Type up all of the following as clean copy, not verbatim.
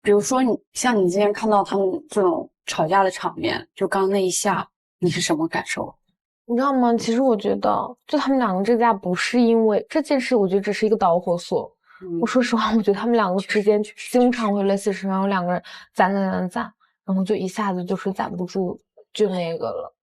比如说像你今天看到他们这种吵架的场面，就刚刚那一下，你是什么感受？你知道吗？其实我觉得，就他们两个这架不是因为这件事，我觉得只是一个导火索。我说实话，我觉得他们两个之间经常会类似是，然后两个人攒，然后就一下子就是攒不住，就那个了。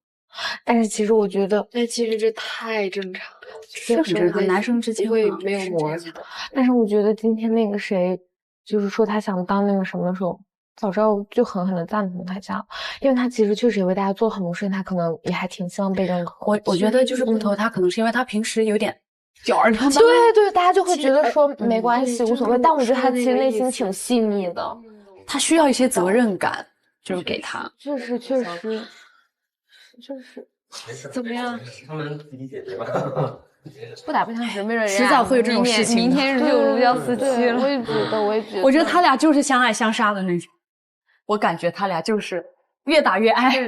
但是其实我觉得，其实这太正常了，就是正常，男生之间会没有摩擦。但是我觉得今天那个谁，就是说他想当那个什么的时候，早知道就狠狠的赞同他一下，因为他其实确实也为大家做很多事情，他可能也还挺希望被认可。我觉得就是不投他，可能是因为他平时有点屌儿，对，大家就会觉得说没关系，无所谓。但我觉得他其实内心挺细腻的，他需要一些责任感，就是给他。确实，怎么样？他们自己解决吧。不打不相识，没准迟早会有这种事情的。明天就有如胶似漆了。我也觉得，我觉得他俩就是相爱相杀的那种。我感觉他俩就是越打越爱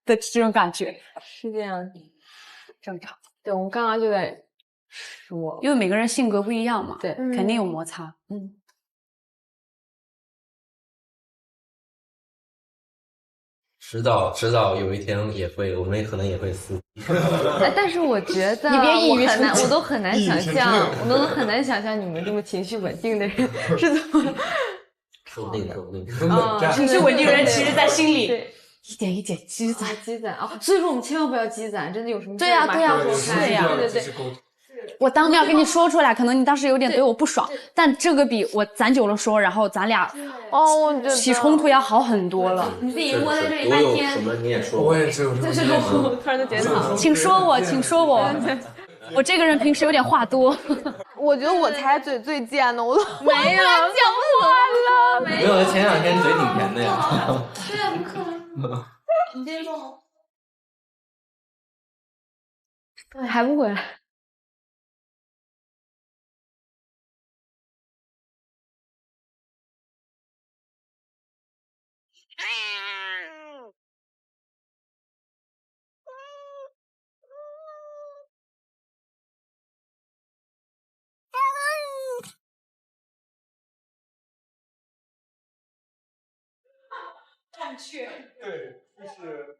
的这种感觉。是这样，正常。对，我们刚刚就在说，因为每个人性格不一样嘛，对，肯定有摩擦。迟早有一天我们可能也会撕。但是我觉得你别抑郁，我都很难想象，你们这么情绪稳定的人是怎么。说不定。情绪稳定的人其实在心里一点一点积攒啊。所以说我们千万不要积攒，真的有什么对呀，对。我当面跟你说出来，可能你当时有点对我不爽，但这个比我攒久了说，然后咱俩我觉得起冲突要好很多了。你自己窝在这里半天，什么你也说，我也是有这种突然就检讨，请说我，我这个人平时有点话多。我觉得我才嘴最贱的，我都没有讲不完了，没有，前2天嘴挺甜的呀。对呀，不可能。你接受吗？还不回来。正确。对，就是。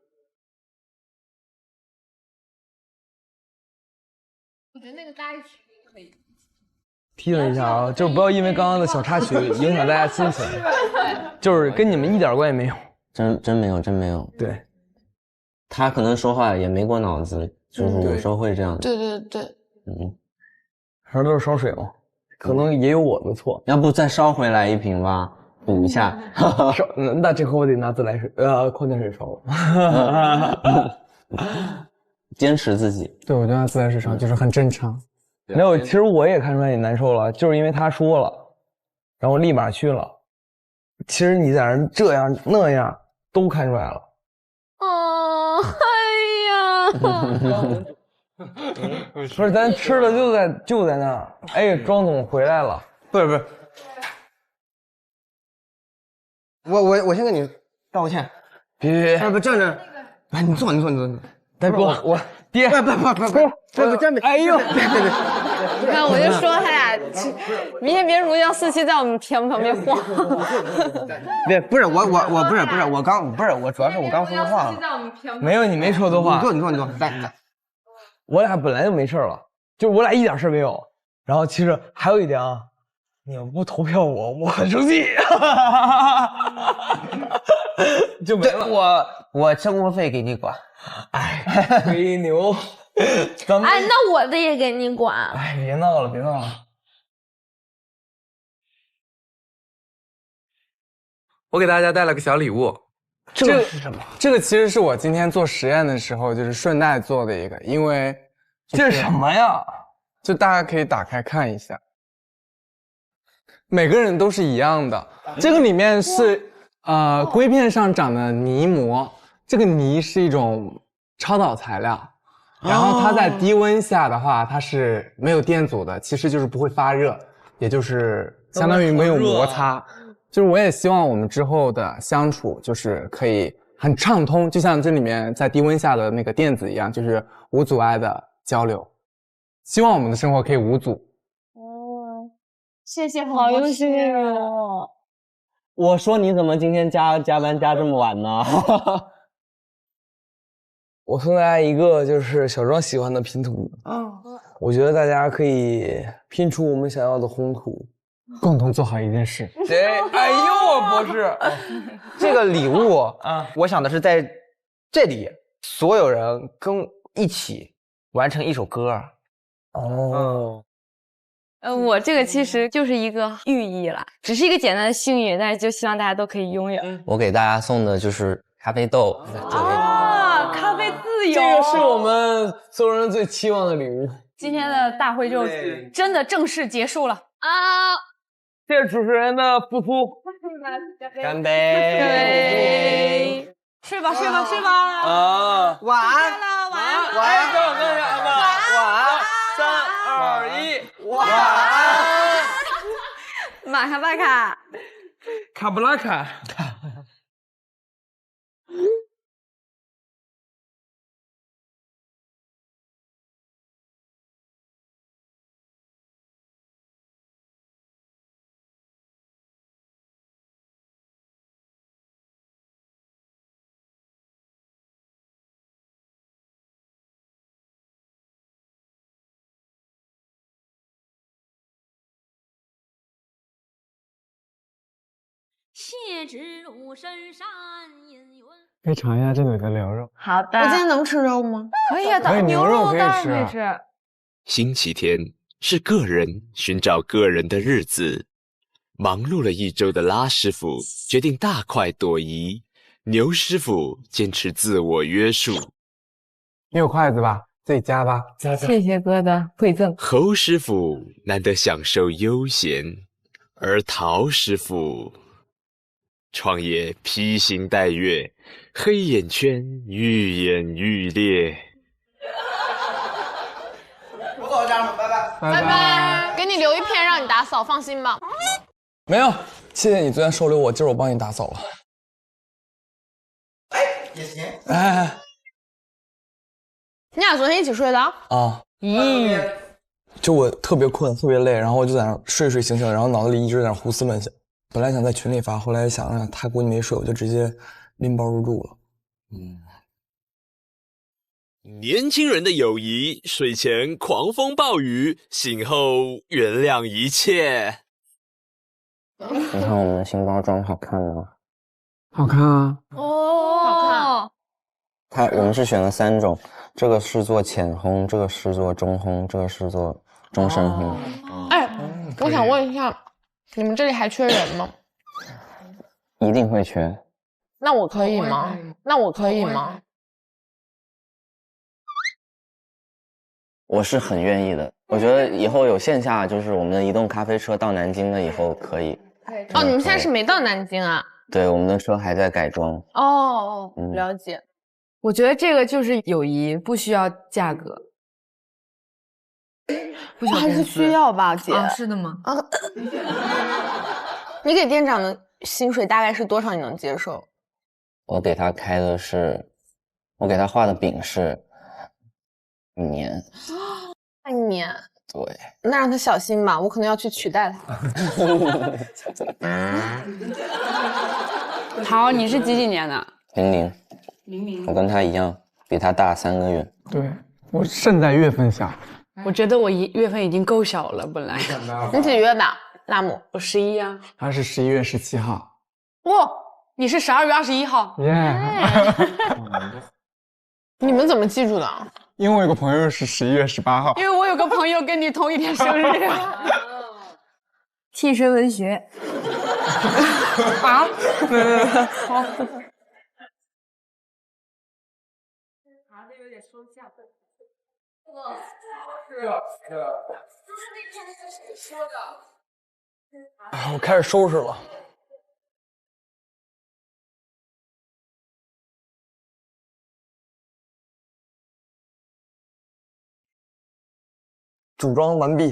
我觉得那个大家一起可以。提醒一下啊，就是不要因为刚刚的小插曲影响大家心情，就是跟你们一点关系没有。真没有。对，他可能说话也没过脑子，就是有时候会这样。对。反正都是烧水嘛，可能也有我的错。要不再烧回来一瓶吧，补一下。烧，那这回我得拿自来水，矿泉水烧了。坚持自己。对，我觉得拿自来水烧就是很正常。没有，其实我也看出来你难受了，就是因为他说了，然后立马去了。其实你在那这样那样都看出来了。不是，咱吃的就在那儿。哎，庄总回来了。不是，我先跟你道个歉。别，不这样，哎，你坐。大哥，我爹，不，真没。哎呦，别。你看，我就说他俩，明天别如胶似漆在我们旁边晃。不是我不是我主要是我刚说错话了。没有，你没说错话。你坐，来。我俩本来就没事了，就是我俩一点事没有。然后其实还有一点啊，你们不投票我很生气。就没了。我生活费给你管。哎，吹牛。哎，那我的也给你管。哎，别闹了。我给大家带了个小礼物。这是什么？这个其实是我今天做实验的时候就是顺带做的一个，因为这是什么呀？就大家可以打开看一下，每个人都是一样的。这个里面是硅片上长的泥膜，这个泥是一种超导材料，然后它在低温下的话，它是没有电阻的，其实就是不会发热，也就是相当于没有摩擦。就是我也希望我们之后的相处就是可以很畅通，就像这里面在低温下的那个电子一样，就是无阻碍的交流。希望我们的生活可以无阻。谢谢，好用心哦。我说你怎么今天加班加这么晚呢？我送大家一个就是小庄喜欢的拼图。我觉得大家可以拼出我们想要的宏图，共同做好一件事。哎呦，我博士，这个礼物啊，我想的是在这里，所有人跟一起完成一首歌。哦，我这个其实就是一个寓意啦，只是一个简单的幸运，但是就希望大家都可以拥有。我给大家送的就是咖啡豆作为咖啡自由，这个是我们所有人最期望的礼物。今天的大会就真的正式结束了啊！谢谢主持人的付出，干杯！睡吧，睡吧，睡吧！啊，晚安，晚安，晚安，跟我跟着安吧，晚安，3、2、1，晚安，马卡巴卡，卡布拉卡。谢之路深山隐云。可以尝一下这里的牛肉。好的，我今天能吃肉吗？可以啊，可以牛肉可以当然可以吃吃。星期天是个人寻找个人的日子，忙碌了一周的拉师傅决定大快朵颐，牛师傅坚持自我约束，你有筷子吧？自己夹吧。谢谢哥的馈赠。侯师傅难得享受悠闲，而陶师傅创业披星戴月，黑眼圈愈演愈烈。我走了，家人们，拜拜。拜拜。给你留一片让你打扫，放心吧。没有，谢谢你昨天收留我，今儿我帮你打扫了。也行。哎，你俩昨天一起睡的？啊，咦，就我特别困，特别累，然后我就在那睡醒，然后脑子里一直在那胡思乱想。本来想在群里发，后来想想他估计没睡，我就直接拎包入住了。年轻人的友谊，睡前狂风暴雨，醒后原谅一切。你看我们的新包装好看吗？好看啊！哦，我们是选了3种，这个是做浅烘，这个是做中烘，这个是做中深烘。哎，我想问一下，你们这里还缺人吗？一定会缺。那我可以吗？那我可以吗？我是很愿意的，我觉得以后有线下，就是我们的移动咖啡车到南京了以后可以。哦，你们现在是没到南京啊？对，我们的车还在改装。哦，了解。我觉得这个就是友谊，不需要价格，不需要还是工资需要吧，姐。啊，是的吗？啊，你给店长的薪水大概是多少？你能接受？我给他开的是，我给他画的饼是1年。半年。对。那让他小心吧，我可能要去取代他。好，你是几年的？00，我跟他一样，比他大3个月。对，我胜在月份小。我觉得我月份已经够小了，本来。你几月的？辣木？我11啊。他是11月17号。哇，你是12月21号。耶！你们怎么记住的？因为我有个朋友是11月18号。因为我有个朋友跟你同一天生日。替身文学。啊？好。这有点双向。我开始收拾了。组装完毕。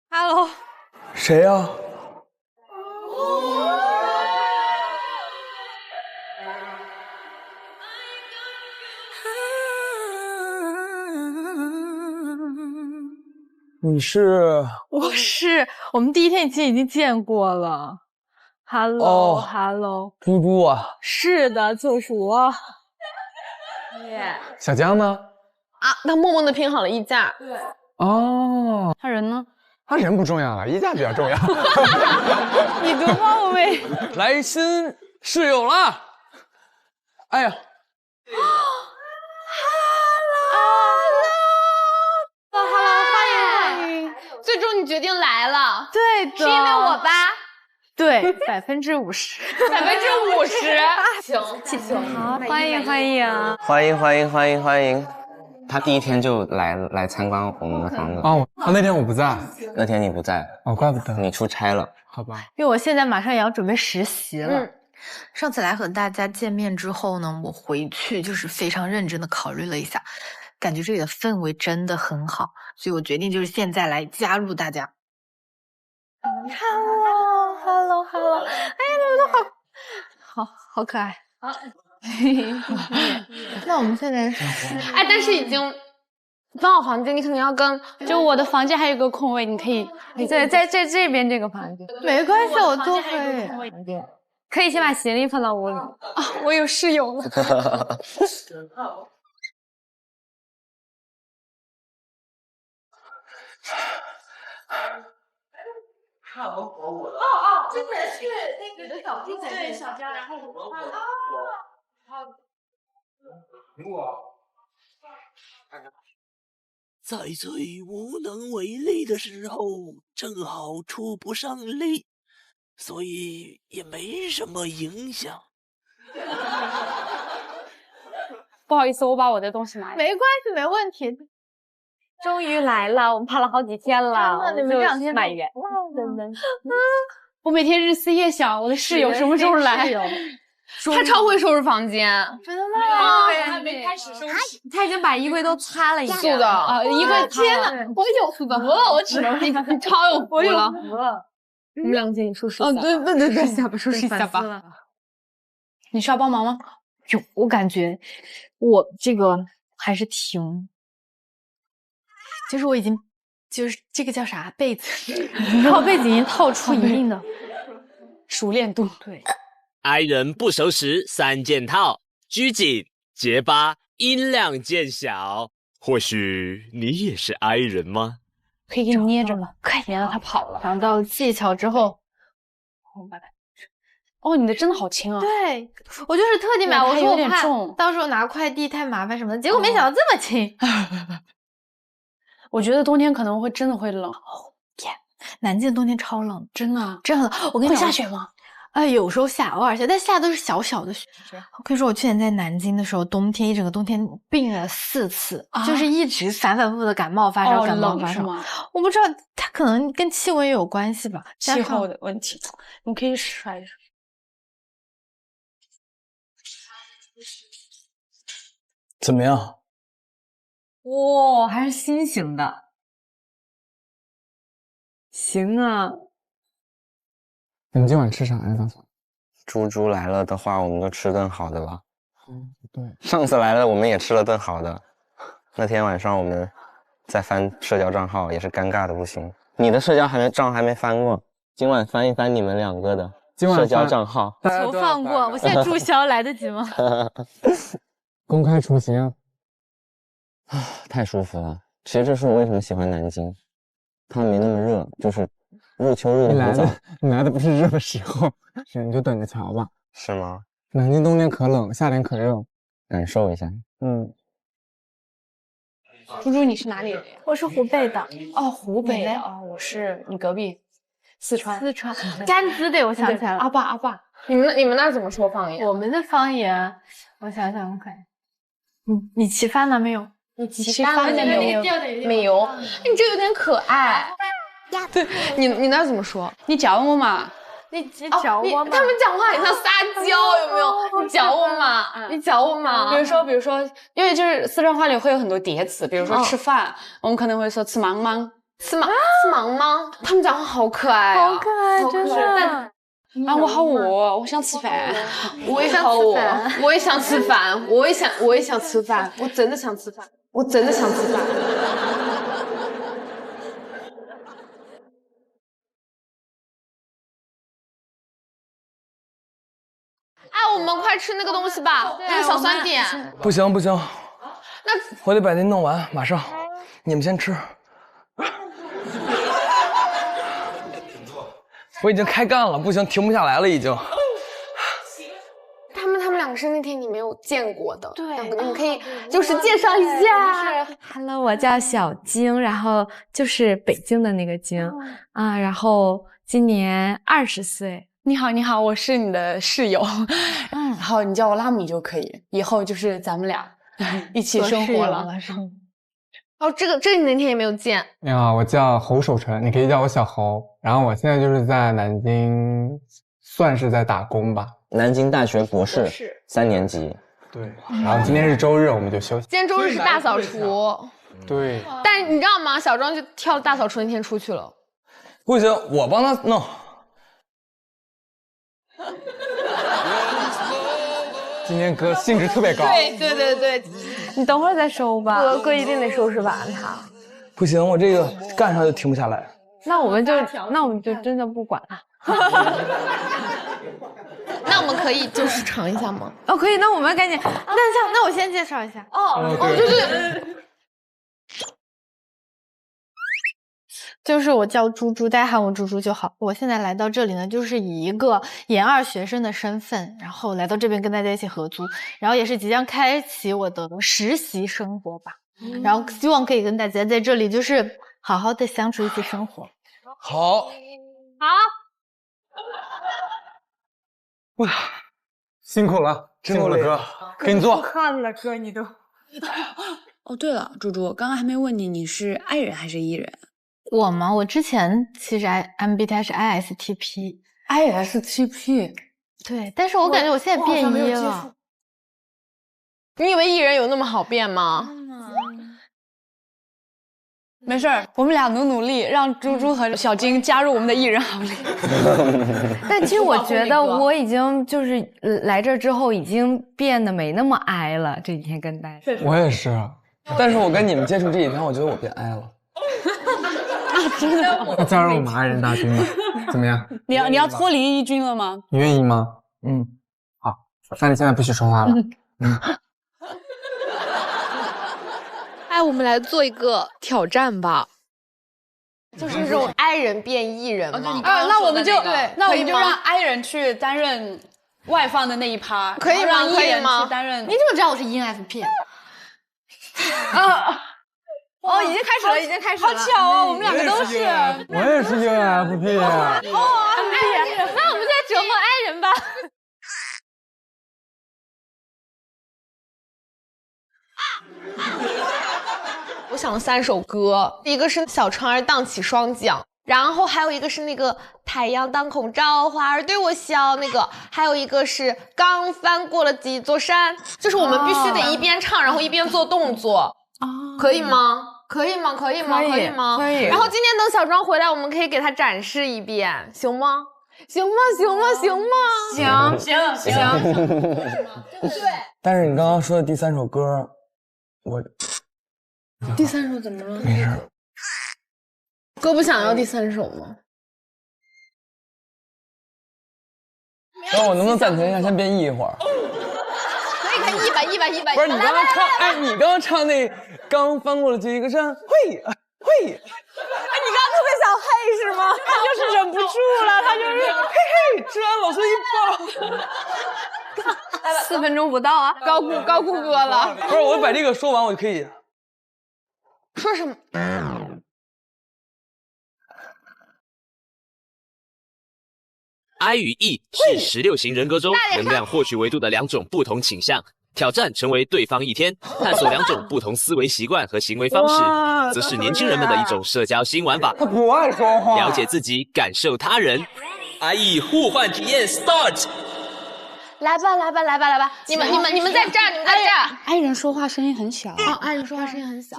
Hello。谁呀？你是？我们第一天其实已经见过了。Hello，猪猪啊。是的，就是我。小江呢？啊，他默默的拼好了衣架。对。哦，他人呢？他人不重要了，衣架比较重要。你多冒昧！来新室友了。哎呀。Hello， 欢迎！最终你决定来了，对的，是因为我吧？对，50%，50%。行，好，欢迎！欢迎！他第一天就来参观我们的房子。哦，那天我不在。那天你不在。哦，怪不得。你出差了。好吧。因为我现在马上也要准备实习了。上次来和大家见面之后呢，我回去就是非常认真的考虑了一下，感觉这里的氛围真的很好，所以我决定就是现在来加入大家。Hello， 哎呀，你们都好可爱。那我们现在哎，但是已经分好房间，你可能要跟就我的房间还有一个空位，你可以在这边这个房间。没关系，我都可以。可以先把行李放到屋里啊，我有室友了。真的是那个小猪对小家，然后在最无能为力的时候，正好出不上力，所以也没什么影响。不好意思，我把我的东西拿。没关系，没问题。终于来了，我们盼了好几天了。你们这2天买一个。我每天日思夜想，我的室友什么时候来？他超会收拾房间，真的吗？还没开始收拾，他已经把衣柜都擦了一遍。素的啊，衣柜天哪，我有福了，我只能你超有福了。我们2个建议收拾一下。对，收拾一下吧。你需要帮忙吗？有，我感觉我这个还是挺，就是我已经就是这个叫啥被子，套被子已经套出一定的熟练度。对。I 人不熟时3件套：拘谨、结巴、音量渐小。或许你也是 I 人吗？可以给你捏着吗？快点让他跑了。尝到技巧之后，我把它。哦，你的真的好轻啊！对，我就是特地买，我说我怕到时候拿快递太麻烦什么的，结果没想到这么轻。我觉得冬天可能会真的会冷。天，南京的冬天超冷，真的，真的。我跟你讲，会下雪吗？有时候下，偶尔下，但下都是小小的雪。我跟你说，我去年在南京的时候，冬天一整个冬天病了4次，就是一直反反复复的感冒发烧，感冒发烧。我不知道，它可能跟气温也有关系吧，气候的问题。你可以甩着。怎么样？哇，还是新型的。行啊。你们今晚吃啥呀？打算？猪猪来了的话，我们就吃顿好的吧。对。上次来了，我们也吃了顿好的。那天晚上我们在翻社交账号，也是尴尬的不行。你的社交账还没翻过，今晚翻一翻你们2个的社交账号。求放过，我现在注销来得及吗？公开出行。太舒服了。其实这是我为什么喜欢南京，它没那么热，就是入秋入的很早。你来的不是热的时候，是你就等着瞧吧。是吗？南京冬天可冷，夏天可热，感受一下。猪猪，你是哪里人呀？我是湖北的。哦，湖北的哦，我是你隔壁，四川。甘孜的，我想起来了。阿爸。你们那怎么说方言？我们的方言，我想想看。你吃饭了没有？你吃饭了没有？没有。你这有点可爱。对，你那怎么说？你教我嘛。你教我嘛。他们讲话很像撒娇，有没有？你教我嘛，你教我嘛。比如说，因为就是四川话里会有很多叠词，比如说吃饭，我们可能会说吃忙忙，吃忙忙。他们讲话好可爱啊，好可爱，真的。啊，我好饿，我想吃饭。我也好饿，我也想吃饭，我也想吃饭，我真的想吃饭，我真的想吃饭。哎，我们快吃那个东西吧，那个小酸点。不行不行，那我得把那弄完，马上。你们先吃。我已经开干了，不行，停不下来了，已经。他们两个是那天你没有见过的，对，你们可以就是介绍一下。Hello， 我叫小晶，然后就是北京的那个晶啊，然后今年20岁。你好，你好，我是你的室友，然后你叫我拉米就可以，以后就是咱们俩一起生活了。哦，这个你那天也没有见。你好，我叫侯守成，你可以叫我小侯。然后我现在就是在南京，算是在打工吧。南京大学博士3年级。对。然后今天是周日，我们就休息。今天周日是大扫除。对。但是你知道吗？小庄就挑大扫除那天出去了。不行，我帮他弄。今天哥兴致特别高。对，你等会儿再收吧。哥一定得收拾完它。不行，我这个干上就停不下来。那我们就真的不管了。那我们可以就是尝一下吗？哦，可以。那我们赶紧。那我先介绍一下。对。就是我叫猪猪，大家喊我猪猪就好。我现在来到这里呢，就是以一个研2学生的身份，然后来到这边跟大家一起合租，然后也是即将开启我的实习生活吧。然后希望可以跟大家在这里就是好好的相处，一起生活。好。哇，辛苦了，辛苦了哥，给你做。看了哥，你都。哦，对了，猪猪，刚刚还没问你，你是 I 人还是 E 人？我吗？我之前其实 MBTI 是 ISTP。对，但是我感觉我现在变 E 了。你以为 E 人有那么好变吗？没事儿，我们俩努力，让猪猪和小金加入我们的 E 人行列。但其实我觉得我已经就是来这之后，已经变得没那么 I 了。这几天跟大家，我也是，但是我跟你们接触这几天，我觉得我变 I 了。真的？那加入我们爱人大军吧，怎么样？你要脱离E军了吗？你愿意吗？好，那你现在不许说话了。哎，我们来做一个挑战吧，就是这种 I 人变 E 人嘛。那我们就让 I 人去担任外放的那一趴，可以吗？让 E 人去担任。你怎么知道我是 ENFP？ 哦，已经开始了，已经开始了。好巧哦，我们两个都是。我也是 ENFP。那我们再折磨 I 人吧。我想了3首歌，一个是小船儿荡起双桨，然后还有一个是那个太阳当空照，花儿对我笑那个，还有一个是刚翻过了几座山，就是我们必须得一边唱，然后一边做动作。可以吗？可以吗？可以吗？可以吗？可以。然后今天等小庄回来，我们可以给他展示一遍，行吗？行吗？行吗？行吗？行。对。但是你刚刚说的第3首歌，第3首怎么了？没事。哥不想要第3首吗？那我能不能暂停一下，先变 E 一会儿？可以100。不是你刚刚唱，哎，你刚刚唱那刚翻过了几个山，嘿。哎，你刚刚特别想嘿是吗？他就是忍不住了，他就是嘿，吃完老师一抱。4分钟不到啊，高估哥了。不是，我把这个说完，我就可以。说什么？I 与 E 是16型人格中能量获取维度的2种不同倾向。挑战成为对方一天，探索2种不同思维习惯和行为方式，则是年轻人们的一种社交新玩法。他不爱说话，了解自己，感受他人。IE 互换体验 start。来吧！你们在这儿，爱人说话声音很小。爱人说话声音很小。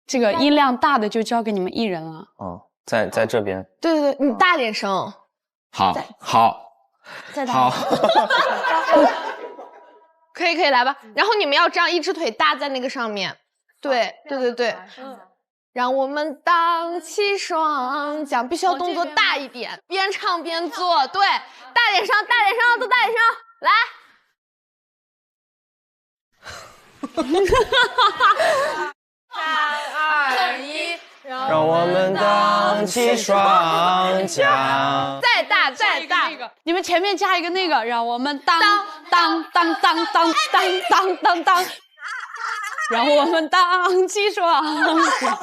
这个音量大的就交给你们E人了。哦，在这边。对，你大点声。好。再大。可以来吧，然后你们要这样一只腿搭在那个上面，对，让我们荡起双桨，必须要动作大一点，边唱边做，对，大点声，都大点声，来， 3、2、1，让我们荡起双桨。再大再大，你们前面加一个那个，让我们当当当当当当当当当，让我们荡起双桨。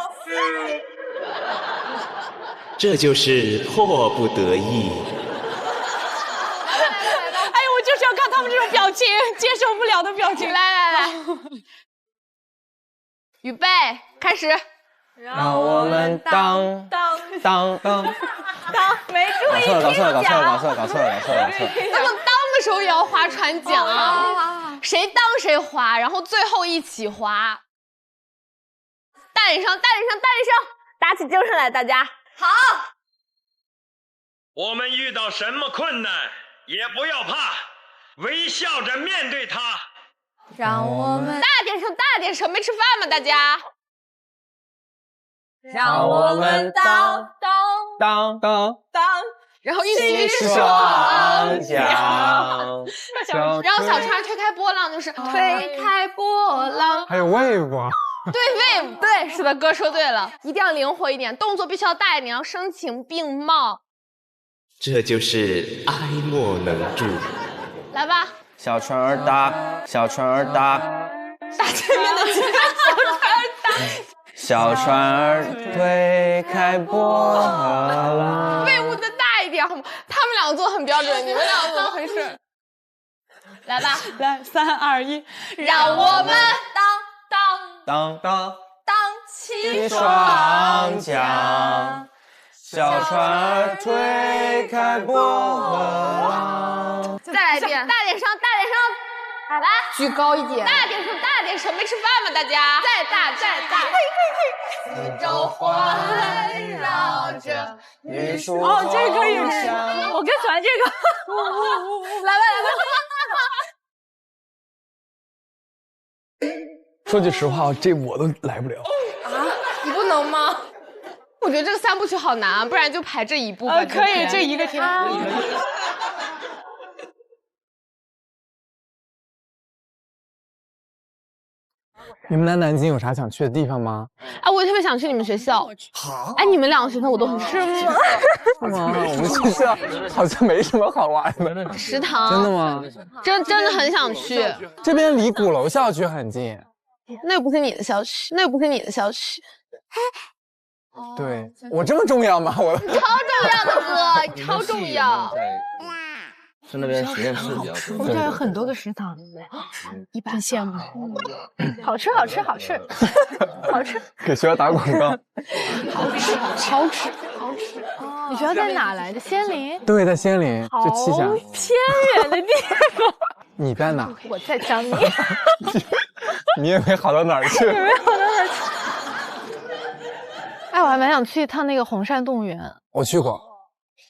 这就是迫不得已。哎，我就是要看他们这种表情，接受不了的表情。来，预备，开始。让我们当，没注意搞错了。他们当的时候也要划船桨，谁当谁划，然后最后一起划。大点声，打起精神来，大家好。我们遇到什么困难也不要怕，微笑着面对它。让我们大点声，没吃饭吗？大家。让我们当，然后一起双桨，然后小船推开波浪，就是推开波浪。还有 wave 啊。对 wave， 对，是的，哥说对了，一定要灵活一点，动作必须要大一点，要声情并茂。这就是爱莫能助。来吧，小船儿搭，大前面的几个小船儿搭。小船儿推开波浪。威武的大一点好吗？他们两个做的很标准，你们两个怎么回事？来吧，来，3、2、1，让我们当起双桨，小船儿推开波浪。再来一遍，大点声，来，举高一点，大点声，没吃饭吗？大家，再大，四周环绕着绿树。哦，这个可以，我更喜欢这个。来吧。说句实话，这我都来不了啊！你不能吗？我觉得这个3部曲好难，不然就排这一部吧。可以，这一个天。你们来南京有啥想去的地方吗？哎，我特别想去你们学校。好。哎，你们两个学校我都很是吗？是吗？我们学校好像没什么好玩的。食堂。真的吗？真的很想去。这边离鼓楼校区很近。那又不是你的校区，对，我这么重要吗？我超重要的哥，超重要。是那边实验室比较多。我们这有很多个食堂，一般羡慕。好吃。给学校打广告。好吃。你学校在哪来着？仙林。对，在仙林，就栖霞。偏远的地方。你在哪？我在张宁。你也没好到哪儿去。哎，我还蛮想去一趟那个红山动物园。我去过。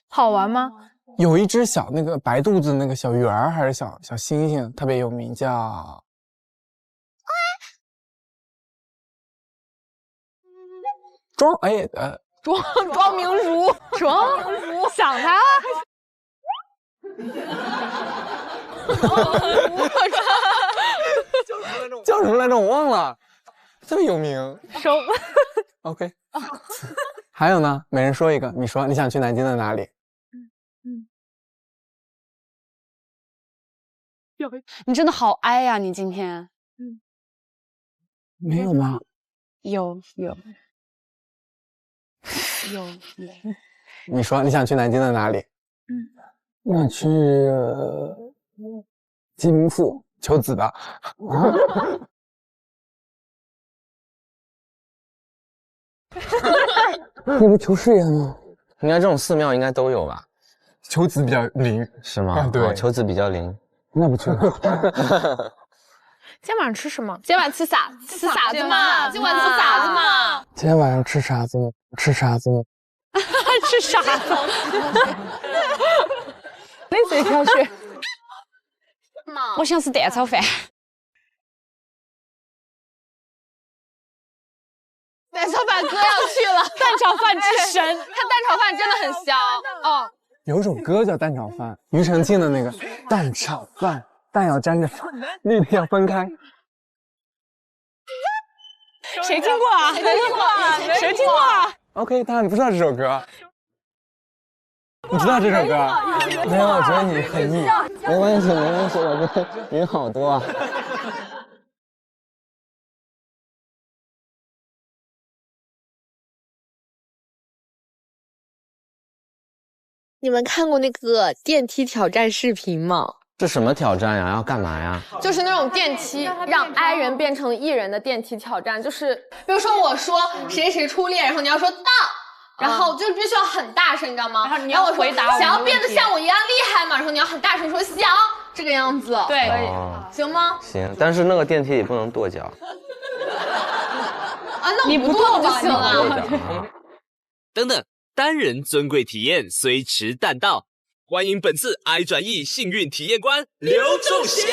好玩吗？有一只小那个白肚子那个小鱼儿还是小猩猩，特别有名，叫庄明如，想他。叫什么来着？我忘了，特别有名。OK。还有呢？每人说一个，你说你想去南京的哪里？你真的好哀呀！你今天，没有吗？有。你说你想去南京的哪里？那去鸡鸣寺求子的。那不求事业吗？应该这种寺庙应该都有吧？求子比较灵，是吗？对，求子比较灵。那不去了。今天晚上吃什么？今晚吃啥子嘛？今晚吃啥子嘛？今天晚上吃啥子？吃啥子？吃啥子？你随挑选。我想吃蛋炒饭。蛋炒饭哥要去了，蛋炒饭之神，他蛋炒饭真的很香哦。有首歌叫《蛋炒饭》，庾澄庆的那个蛋炒饭，蛋要沾着饭，粒粒要分开。谁听过啊？谁听过啊？谁听过啊 ？OK， 大家不知道这首歌，你知道这首歌？没有，我觉得你很硬。没关系，没关系，我觉得人好多啊。你们看过那个电梯挑战视频吗？这什么挑战呀？要干嘛呀？就是那种电梯让 I 人变成 E 人的电梯挑战，就是比如说我说谁谁初恋，然后你要说到，然后就必须要很大声，你知道吗？然后你要回答我想要变得像我一样厉害嘛，然后你要很大声说想这个样子，对，可以，行吗？行，但是那个电梯里不能跺脚。啊，那你不跺就行了。等等，单人尊贵体验虽迟但到，欢迎本次 I 转 E 幸运体验官刘仲贤。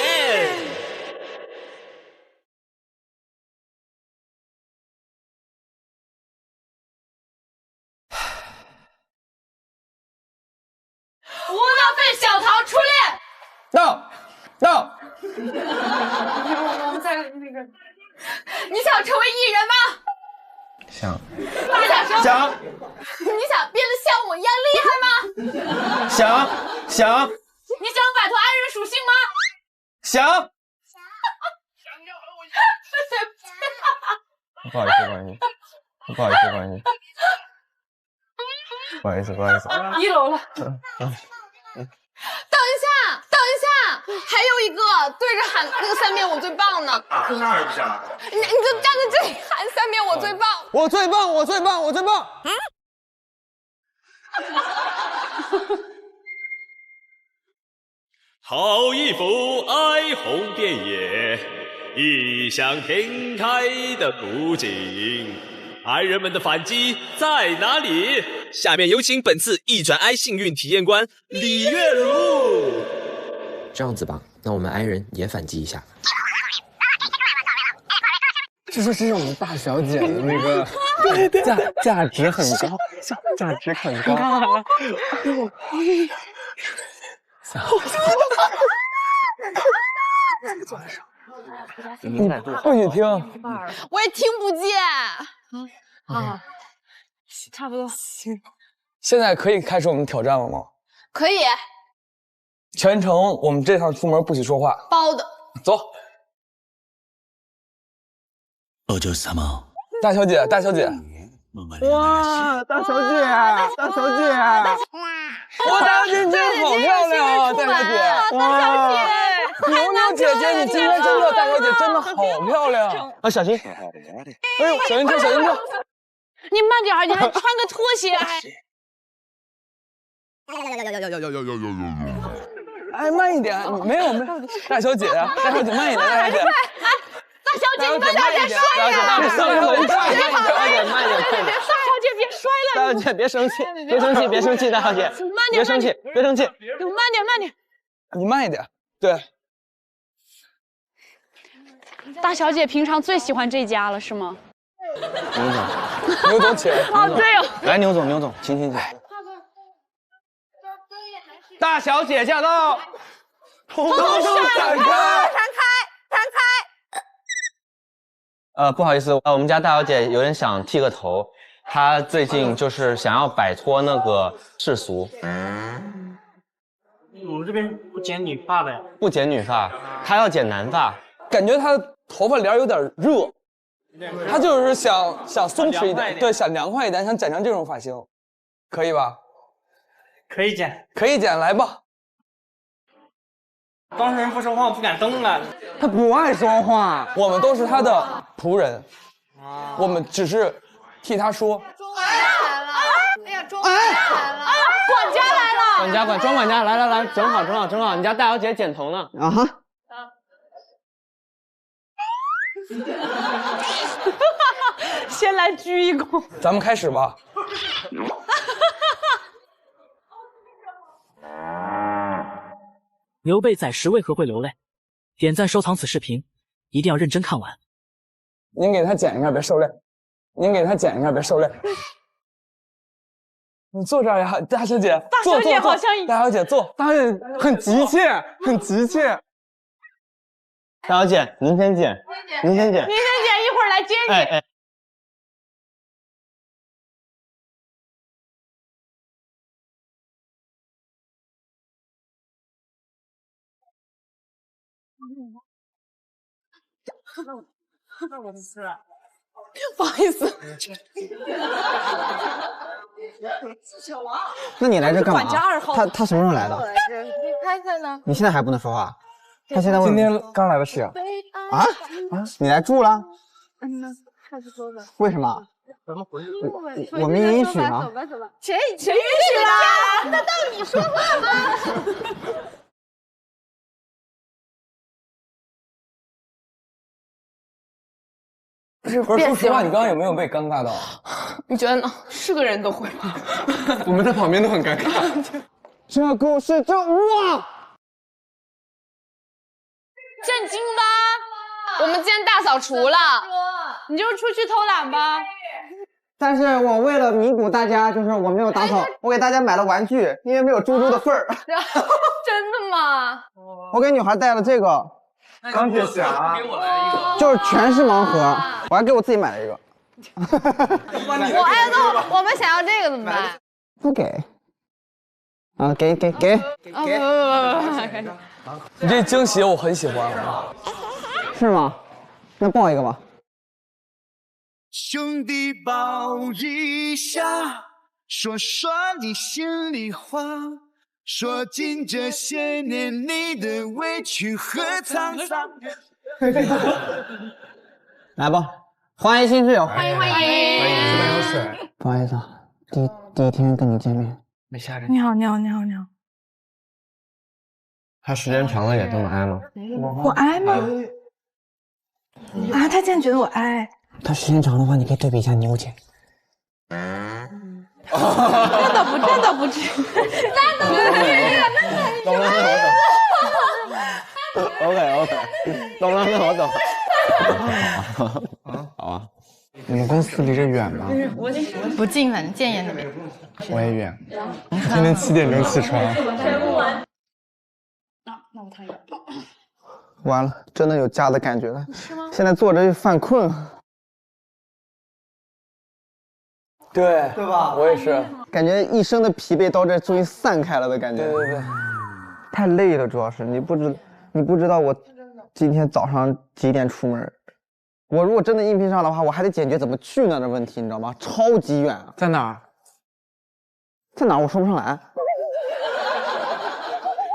无脑费小桃初恋。到。我们在那个，你想成为艺人吗？想。你想。你想变得像我一样厉害吗？想。你想摆脱爱人属性吗？想。不好意思。1楼了。等一下，还有一个对着喊那个3遍我最棒呢。那还不想？你就站在这里喊3遍我最棒。我最棒。好衣服哀鸿遍野，异想天开的布景，爱人们的反击在哪里？下面有请本次一转 I 幸运体验官李月如。这样子吧，那我们 I 人也反击一下。这是我们大小姐的那个价值很高，价值很高。不许听，我也听不见。啊，差不多。现在可以开始我们挑战了吗？可以。全程我们这趟出门不许说话。包的。走。お嬢様。大小姐。哇，大小姐，哇，大小姐你真的好漂亮啊，大小姐，哇，牛姐姐，你今天真的，大小姐真的好漂亮啊，小心！哎呦，小心车！你慢点，你还穿个拖鞋还。哎，慢一点，没有，大小姐慢一点，大小姐。大小姐，你慢点，摔了！大小姐别摔了！大小姐别生气，大小姐，别生气。慢点。你慢一点，对。大小姐平常最喜欢这家了，是吗？牛总请。哦，对哦。来，牛总，请。大小姐驾到！通闪开！不好意思，我们家大小姐有点想剃个头，她最近就是想要摆脱那个世俗。我们这边不剪女发的呀？不剪女发，她要剪男发。感觉她头发帘有点热，她就是想松弛一点，对，想凉快一点，想剪成这种发型，可以吧？可以剪，来吧。当事人不说话，我不敢动了。他不爱说话，我们都是他的仆人，我们只是替他说。中管家来了！哎呀，中管家来了！管家来了！庄管家来，正好，你家大小姐剪头呢。啊哈！先来鞠一躬。咱们开始吧。刘备在时为何会流泪？点赞收藏此视频，一定要认真看完。您给他剪一下，别受累。你坐这儿呀，大小姐。大小姐好像大小姐坐。大小姐很急切。大小姐，您先剪，一会儿来接你。那我的事。不好意思。小王，那你来这干嘛？管家2号他什么时候来的？你猜猜呢？你现在还不能说话？他现在今天刚来的室友。啊？你来住了？还是说吧。为什么？我们允许吗？走吧。谁允许的？那到你说话吗？不是说实话，你刚刚有没有被尴尬到？你觉得呢？是个人都会吗？我们在旁边都很尴尬。这故事就哇！震惊吧！我们今天大扫除了，你就出去偷懒吧。但是我为了弥补大家，就是我没有打扫，我给大家买了玩具，因为没有猪猪的份儿。真的吗？我给女孩带了这个钢铁侠，给我来一个，就是全是盲盒，我还给我自己买了一个。我爱豆，我们想要这个怎么办？不给。啊，给。不，你这惊喜我很喜欢。是吗？那抱一个吧。兄弟抱一下，说说你心里话，说尽这些年你的委屈和沧桑。来吧，欢迎新室友。欢迎。不好意思啊，第一天跟你见面，没吓着你好。他时间长了也这么挨吗？我挨吗？啊，他竟然觉得我挨。他时间长的话，你可以对比一下牛姐。那倒不至于。懂了，OK，懂了。好啊。你们公司离这远吗？不近，反正建业那边。我也远。天天7点钟起床。那我躺一下。完了，真的有家的感觉了。是吗？现在坐着就犯困。对吧？我也是，感觉一生的疲惫到这终于散开了的感觉。对。太累了，主要是你不知道我今天早上几点出门。我如果真的应聘上的话，我还得解决怎么去那的问题，你知道吗？超级远。在哪儿？在哪儿？我说不上来。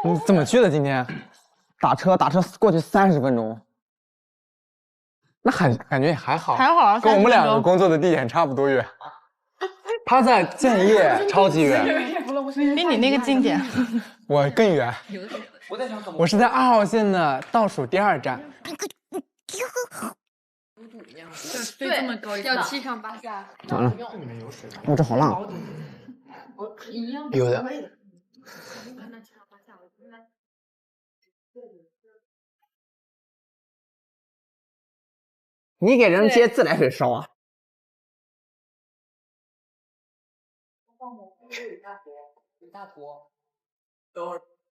你怎么去的？今天？打车过去30分钟。那感觉也还好，跟我们2个工作的地点差不多远。他在建业，超级远，比你那个近点。我更远，我是在2号线的倒数第2站。对，要7上8下。完了，我这好辣。有的。你给人接自来水烧啊？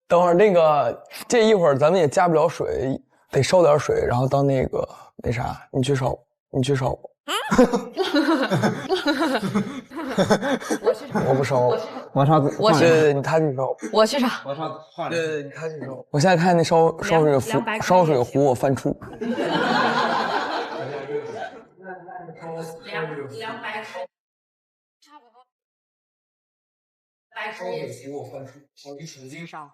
等会儿那个，这一会儿咱们也加不了水，得烧点水，然后当那啥，你去烧。我不烧，我烧。对，他去烧。我去烧。对，他去烧。我现在看那烧水壶，我犯怵。200口，差不多。烧水壶我犯怵，好一使劲烧。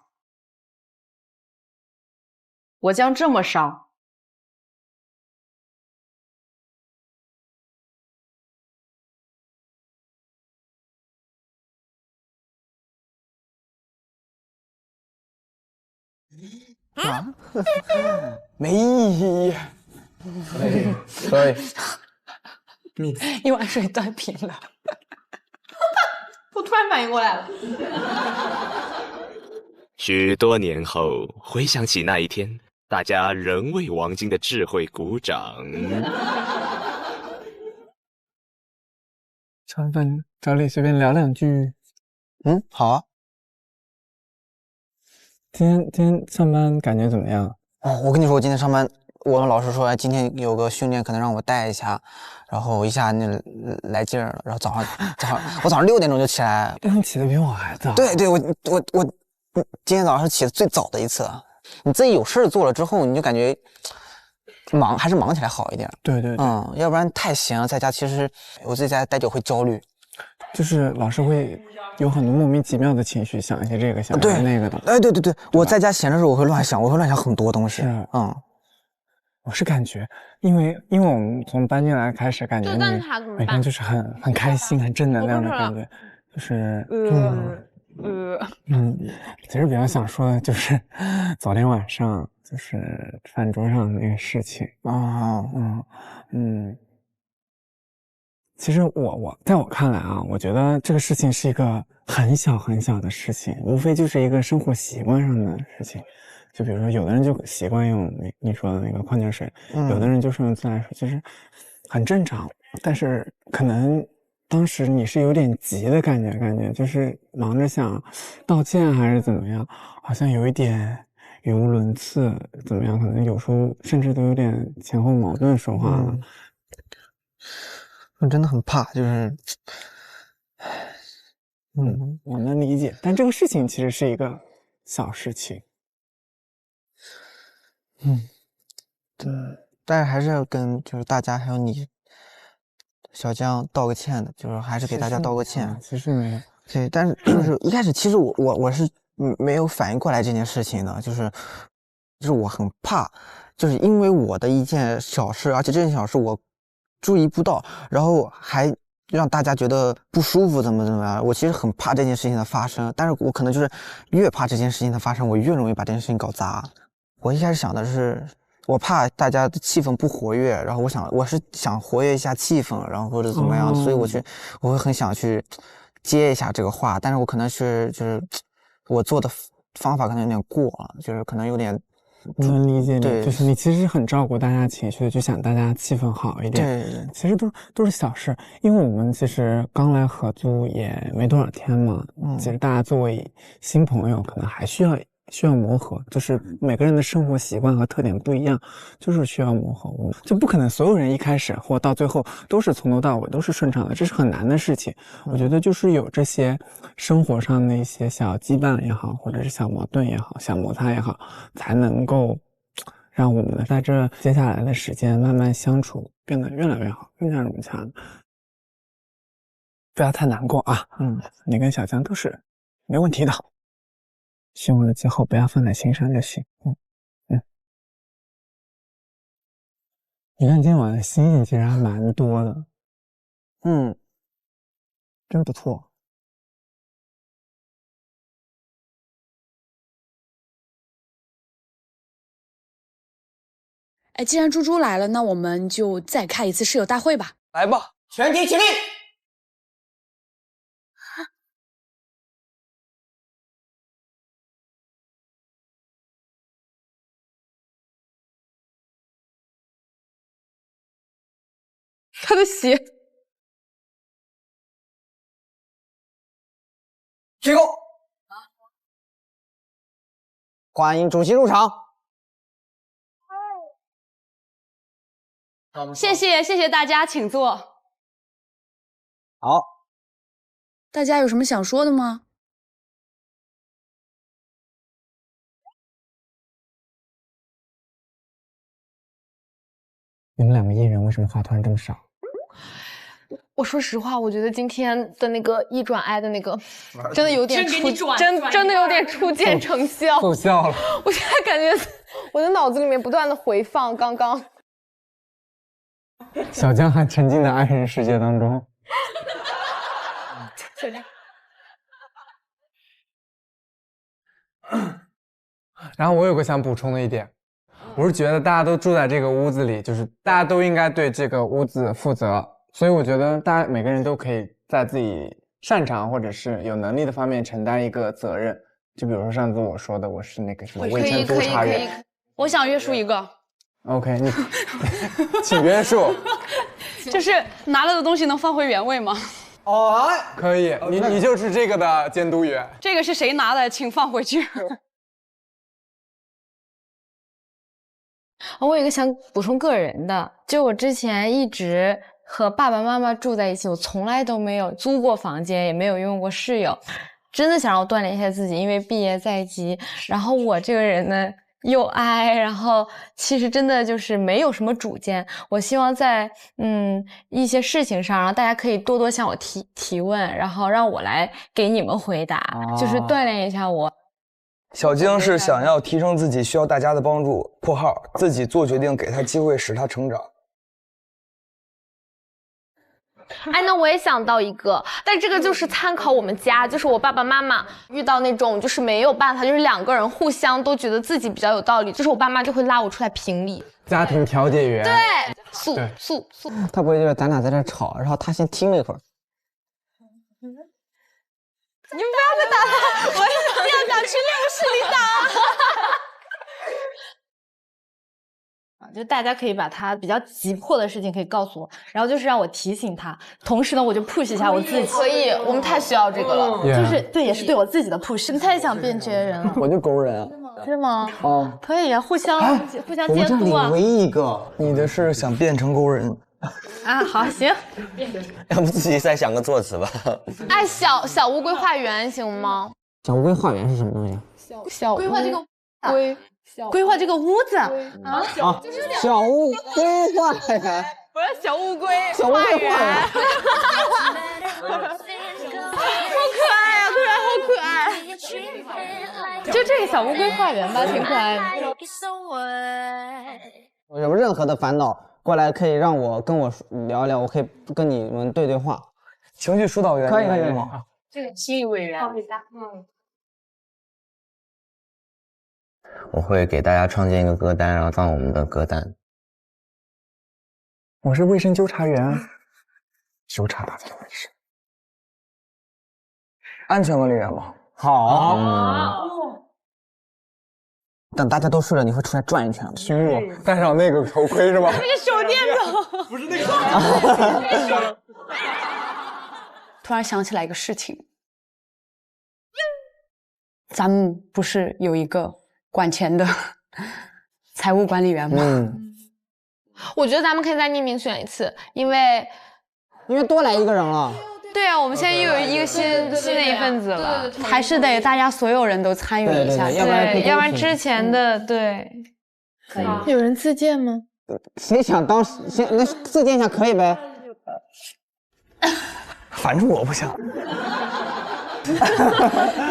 我将这么烧。啊？没意义。所以，一碗水端平了。我突然反应过来了。许多年后，回想起那一天，大家仍为王晶的智慧鼓掌。吃完饭找你随便聊2句。好啊。今天上班感觉怎么样？哦，我跟你说，我今天上班，我们老师说，今天有个训练，可能让我带一下，然后一下那来劲儿了，然后我早上6点钟就起来。你起的比我还早。对，我今天早上是起的最早的一次，你自己有事儿做了之后，你就感觉还是忙起来好一点。对对对，要不然太闲了，在家其实我自己在家待久会焦虑，就是老是会有很多莫名其妙的情绪，想一些这个，想一些那个的。哎，对对对，我在家闲的时候我会乱想，很多东西。是，我是感觉，因为我们从搬进来开始，感觉你每天就是很开心、很正能量的感觉，就是其实比较想说的就是昨天晚上就是饭桌上的那个事情其实在我看来啊，我觉得这个事情是一个很小很小的事情，无非就是一个生活习惯上的事情。就比如说，有的人就习惯用你说的那个矿泉水，有的人就是用自来水，其实很正常。但是可能当时你是有点急的感觉就是忙着想道歉还是怎么样，好像有一点语无伦次，怎么样？可能有时候甚至都有点前后矛盾说话了。我真的很怕，就是我能理解，但这个事情其实是一个小事情。对，但是还是要跟就是大家还有你小江道个歉的，就是还是给大家道个歉。其实没有，对，但是就是一开始其实我是没有反应过来这件事情的，就是我很怕，就是因为我的一件小事，而且这件小事我注意不到，然后还让大家觉得不舒服，怎么样？我其实很怕这件事情的发生，但是我可能就是越怕这件事情的发生，我越容易把这件事情搞砸。我一开始想的是，我怕大家的气氛不活跃，然后我是想活跃一下气氛，然后或者怎么样，所以我会很想去接一下这个话，但是我可能就是我做的方法可能有点过了，就是可能有点。能理解你，对，就是你其实很照顾大家情绪的，就想大家气氛好一点。对，其实都是小事，因为我们其实刚来合租也没多少天嘛，其实大家作为新朋友，可能还需要磨合，就是每个人的生活习惯和特点不一样，就是需要磨合。就不可能所有人一开始或到最后都是从头到尾都是顺畅的，这是很难的事情。我觉得就是有这些生活上的一些小羁绊也好，或者是小矛盾也好，小摩擦也好，才能够让我们在这接下来的时间慢慢相处变得越来越好，更加融洽。不要太难过啊，你跟小江都是没问题的。希望我的今后不要放在心上就行。你看今天晚上星星其实还蛮多的，真不错。哎，既然猪猪来了，那我们就再开一次室友大会吧。来吧，全体起立。他的鞋。鞠躬。欢迎主席入场。谢谢大家，请坐。好，大家有什么想说的吗？你们两个艺人为什么话突然这么少？我说实话，我觉得今天的那个一转 I 的那个，真的有点真的有点初见成效，奏效了。我现在感觉我的脑子里面不断的回放刚刚。小江还沉浸在爱人世界当中。然后我有个想补充的一点，我是觉得大家都住在这个屋子里，就是大家都应该对这个屋子负责，所以我觉得大家每个人都可以在自己擅长或者是有能力的方面承担一个责任。就比如说上次我说的，我是那个什么卫生督察员，我想约束一个。OK， 你请约束。就是拿了的东西能放回原位吗？哦，可以，你就是这个的监督员。这个是谁拿的？请放回去。我有一个想补充个人的，就我之前一直和爸爸妈妈住在一起，我从来都没有租过房间，也没有用过室友。真的想让我锻炼一下自己，因为毕业在即，然后我这个人呢又哀，然后其实真的就是没有什么主见。我希望在一些事情上，然后大家可以多多向我提问，然后让我来给你们回答，就是锻炼一下我。小晶是想要提升自己，需要大家的帮助（括号自己做决定，给他机会，使他成长）。哎，那我也想到一个，但这个就是参考我们家，就是我爸爸妈妈遇到那种就是没有办法，就是2个人互相都觉得自己比较有道理，就是我爸妈就会拉我出来评理。家庭调解员。对，诉。他不会就是咱俩在这吵，然后他先听了一会儿。你们不要再打他，我要想去练舞室里打。就大家可以把他比较急迫的事情可以告诉我，然后就是让我提醒他，同时呢我就 push 一下我自己。可以，我们太需要这个了。就是对，也是对我自己的 push。你太想变这些人了。我就勾人啊。是吗？哦，可以啊，互相监督啊。我们这里唯一一个，你的是想变成勾人啊？好，行。要不自己再想个作词吧。哎，小乌龟画圆行吗？小乌龟画圆是什么东西？小规划这个规划这个屋子啊，小乌龟画圆，不是小乌龟画圆，好可爱啊！突然好可爱，就这个小乌龟画圆吧，挺可爱的。我有任何的烦恼过来可以让我跟我聊聊，我可以跟你们对话。情绪疏导员可以吗？这个心理委员，我会给大家创建一个歌单，然后放我们的歌单。我是卫生纠察员，纠察大家的卫生。安全管理员吗？好。等大家都睡了，你会出来转一圈吗？熏我，戴上那个头盔是吧？那个手电筒，不是那个。突然想起来一个事情，咱们不是有一个管钱的财务管理员吗？我觉得咱们可以再匿名选一次，因为多来一个人了。对啊，我们现在又有一个新的一份子了，还是得大家所有人都参与一下，对，要不然之前的对。有人自荐吗？谁想当先那自荐一下可以呗？反正我不想。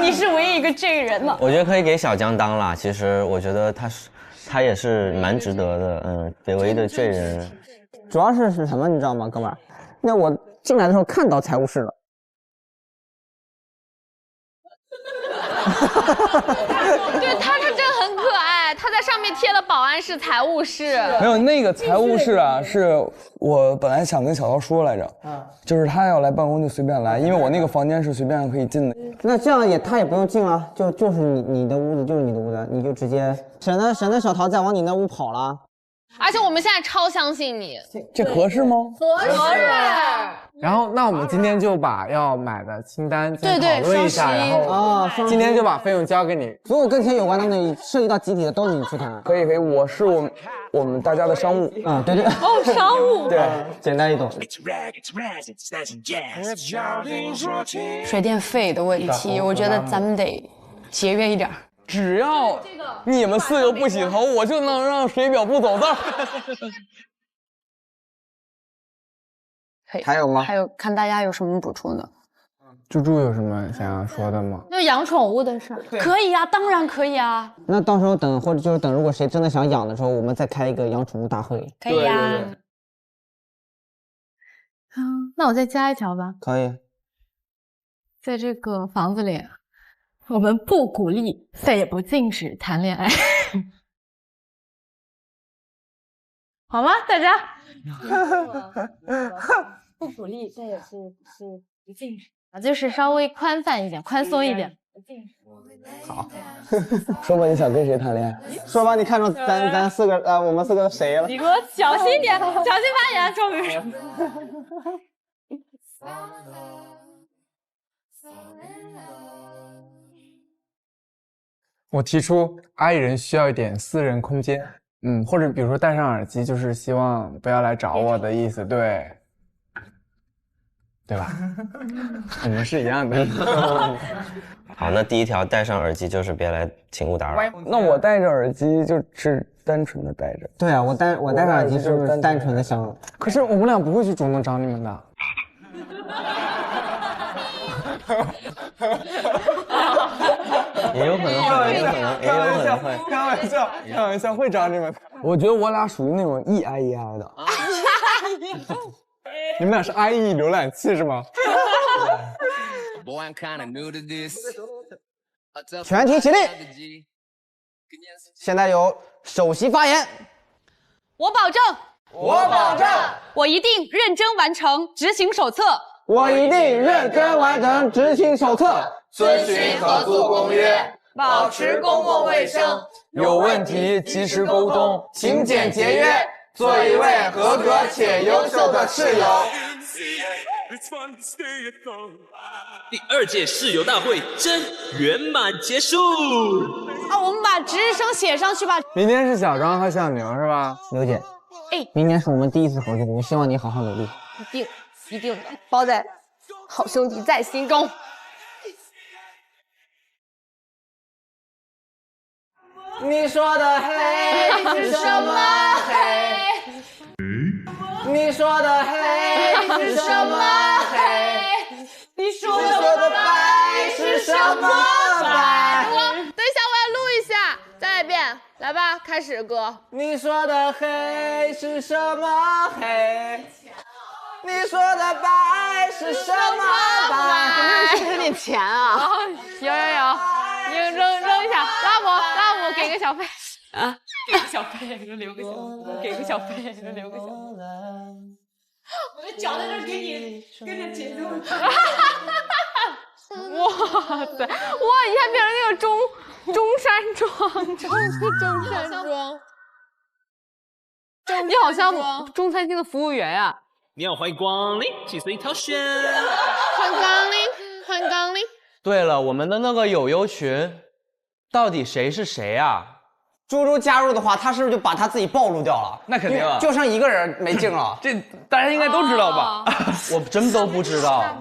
你是唯一一个这个人了。我觉得可以给小江当啦，其实我觉得他也是蛮值得的，北唯一的罪人。主要是什么你知道吗，哥们儿？那我进来的时候看到财务室了。对，他是真的很可爱，他在上面贴了保安室、财务室。没有那个财务室啊，是我本来想跟小涛说来着，就是他要来办公就随便来，因为我那个房间是随便可以进的。那这样他也不用进了，就是你的屋子，就是你的屋子，你就直接省得小桃再往你那屋跑了。而且我们现在超相信你，这合适吗？合适。然后，那我们今天就把要买的清单先讨论一下，然后今天就把费用交给你。所有跟钱有关的、涉及到集体的都是你出谈。可以，我是我们大家的商务。对对。哦，商务。对，简单易懂。水电费的问题，我觉得咱们得节约一点。只要你们4个不洗头，我就能让水表不走字。可以。还有吗？还有，看大家有什么补充的。猪猪有什么想要说的吗？就养宠物的事儿。可以呀，当然可以啊。那到时候等，或者就是等，如果谁真的想养的时候，我们再开一个养宠物大会。可以呀。那我再加一条吧。可以。在这个房子里，我们不鼓励，但也不禁止谈恋爱，好吗？大家不鼓励，但也是不禁止啊，就是稍微宽泛一点，宽松一点。好，说吧，你想跟谁谈恋爱？说吧，你看中咱4个我们4个谁了？你给我小心一点，小心发言，周宇。我提出阿姨人需要一点私人空间，或者比如说戴上耳机，就是希望不要来找我的意思，对。对吧？我们是一样的。好，那第一条戴上耳机就是别来，请勿打扰。那我戴着耳机就是单纯的戴着。对啊，我戴着耳机就是单纯的想。可是我们俩不会去主动找你们的。也有可能会，也有可能，也有可能会。开玩笑，会找你们。我觉得我俩属于那种一挨一挨的。你们俩是 IE 浏览器是吗？全体起立。现在由首席发言。我保证，我一定认真完成执行手册。我一定认真完成执行手册，遵循合作公约，保持公共卫生，有问题及时沟通，勤俭节约，做一位合格且优秀的室友。第2届室友大会真圆满结束。啊，我们把值日生写上去吧。明天是小张和小牛是吧？刘姐，明年是我们第一次合作，我希望你好好努力。一定的，包在好兄弟在心中。你说的黑是什么黑？你说的黑是什么黑？你说的白是什么白？等一下，我要录一下，再来一遍，来吧，开始歌。你说的黑是什么黑？你说的白是什么白？是不是有点钱啊？有，你扔一下，拉我，给个小费啊，给个小费，留个小，给个小费，留个小。我的脚在这给你跟着节奏。哇塞，哇，一下变成那个中山装，中山装，你好像中餐厅的服务员啊。你好，欢迎光临，请随意挑选。欢迎光临。对了，我们的那个友友群，到底谁是谁啊？猪猪加入的话，他是不是就把他自己暴露掉了？那肯定啊，就剩一个人没进了。这大家应该都知道吧？我真都不知道。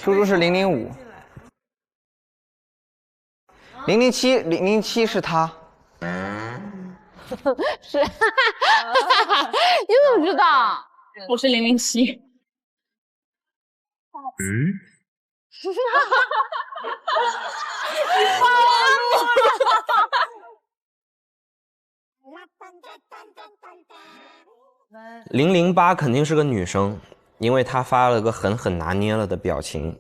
猪猪是005，007是他。是，你怎么知道？我是007。你暴露了。008肯定是个女生，因为她发了个狠拿捏了的表情，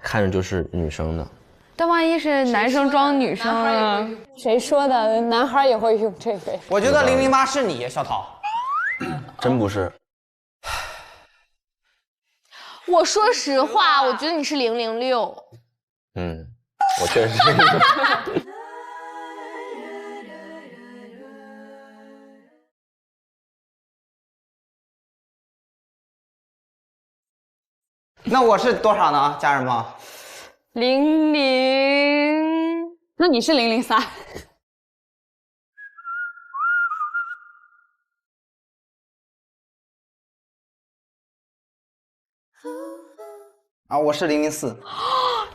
看着就是女生的。但万一是男生装女生呢？谁说的？男孩也会用这个。我觉得008是你，小桃。真不是。我说实话，我觉得你是006。我确实是。那我是多少呢，家人们？00，那你是003。啊，我是004。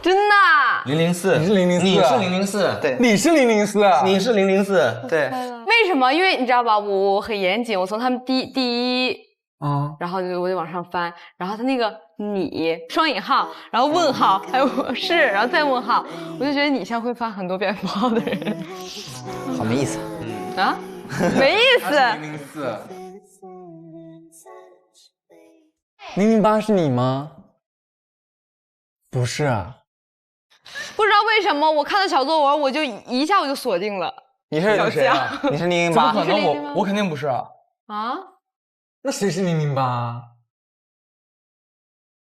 真的？004，你是004，你是004，对，你是004，你是004，对。为什么？因为你知道吧，我很严谨，我从他们第一。然后我就往上翻，然后他那个你双引号，然后问号，还有我是，然后再问号，我就觉得你像会发很多表情包的人，好没意思。啊，没意思。008是你吗？不是啊。不知道为什么，我看到小作文，我就一下我就锁定了。你是谁啊？你是008？怎么可能？我肯定不是啊。啊？那谁是008？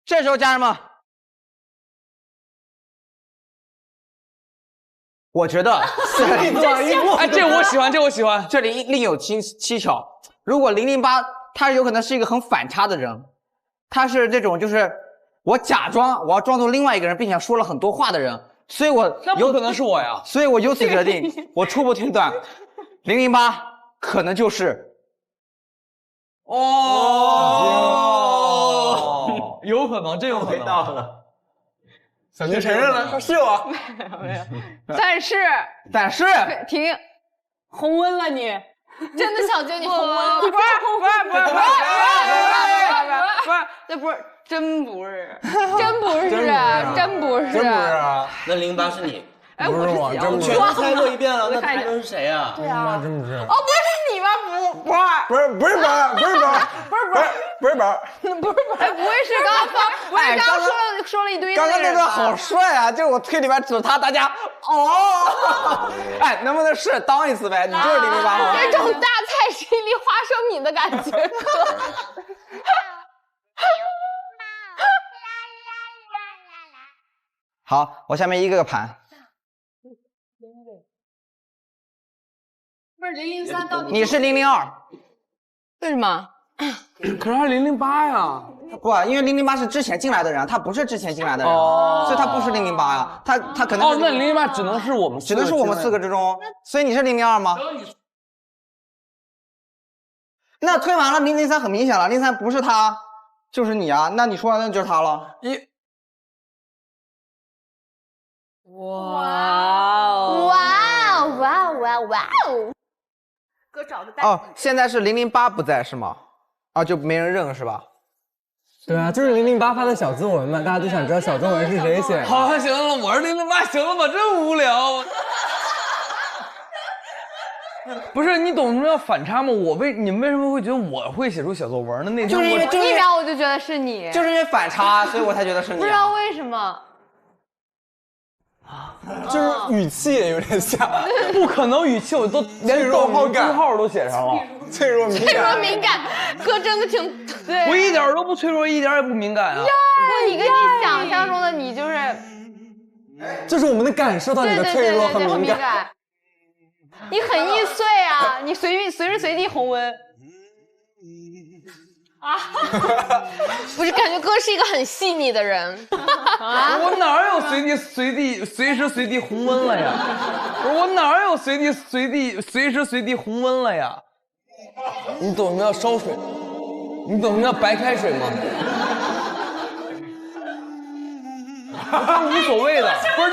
这时候，家人们，我觉得哎，这我喜欢，这我喜欢。这里另有蹊跷。如果008，他有可能是一个很反差的人，他是这种就是我假装我要装作另外一个人，并且说了很多话的人，所以我有可能是我呀。所以我由此决定，我初步推断，008可能就是。有可能，真有可能。到了，小金承认了，是我。没有。但是停，红温了你。真的小金你红温了？不是，那不是，真不是，真不是。那08是你？哎，我是我，真不是。全都猜过一遍了，那猜的是谁啊？对啊，真不是。哦，不是你吗？不是，哎，不会是刚刚说了一堆。刚刚那段好帅啊！就是我推里面指他，大家哦，哎，能不能试当一次呗？你就是008吗？有种大菜心里花生米的感觉。好，我下面一个个盘。不是003到底？你是002，为什么？可是他008呀。不，因为008是之前进来的人，他不是之前进来的人，所以他不是008呀。他可能那008只能是我们4个之中，所以你是002吗？那推完了003很明显了，03不是他就是你啊，那你说那就是他了。哇哦！哥找个哦，现在是008不在是吗？啊，就没人认是吧？对啊，就是008发的小作文嘛，大家都想知道小作文是谁写的。好，行了，我是008，行了吧？真无聊。不是你懂什么叫反差吗？你们为什么会觉得我会写出小作文呢？那天就是因为一秒我就觉得是你，就是因为反差，所以我才觉得是你。不知道为什么。就是语气也有点像，不可能语气，我都连逗号、句号都写上了。脆弱敏感，哥真的挺对。我一点都不脆弱，一点也不敏感啊。你跟你想象中的你就是我们能感受到你的脆弱和敏感。你很易碎啊，你随时随地红温。啊，不是，感觉哥是一个很细腻的人啊！我哪有随时随地红温了呀？我哪有随时随地红温了呀？你懂什么叫烧水？你懂什么叫白开水吗？这无所谓的，不是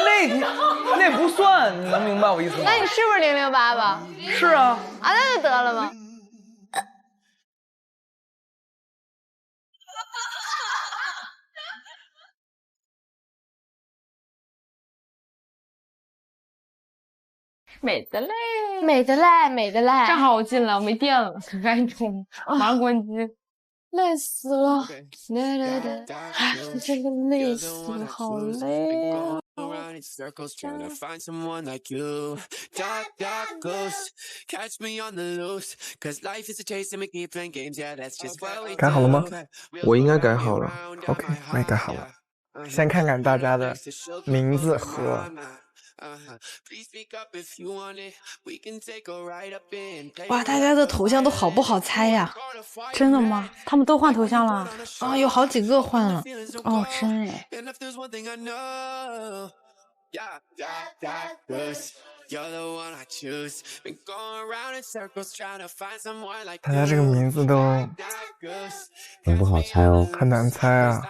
那不算，你能明白我意思吗？那你是不是008吧？是啊。啊，那就得了吗？美的嘞，美的嘞，美的嘞！正好我进来，我没电了，赶紧充，马上关机。累死了，哎，真的累死了，好累啊！改好了吗？我应该改好了。OK， 我也改好了。先看看大家的名字和。哇，大家的头像都好不好猜呀？真的吗？他们都换头像了？啊，有好几个换了。哦，真哎。大家这个名字都很不好猜哦，很难猜啊。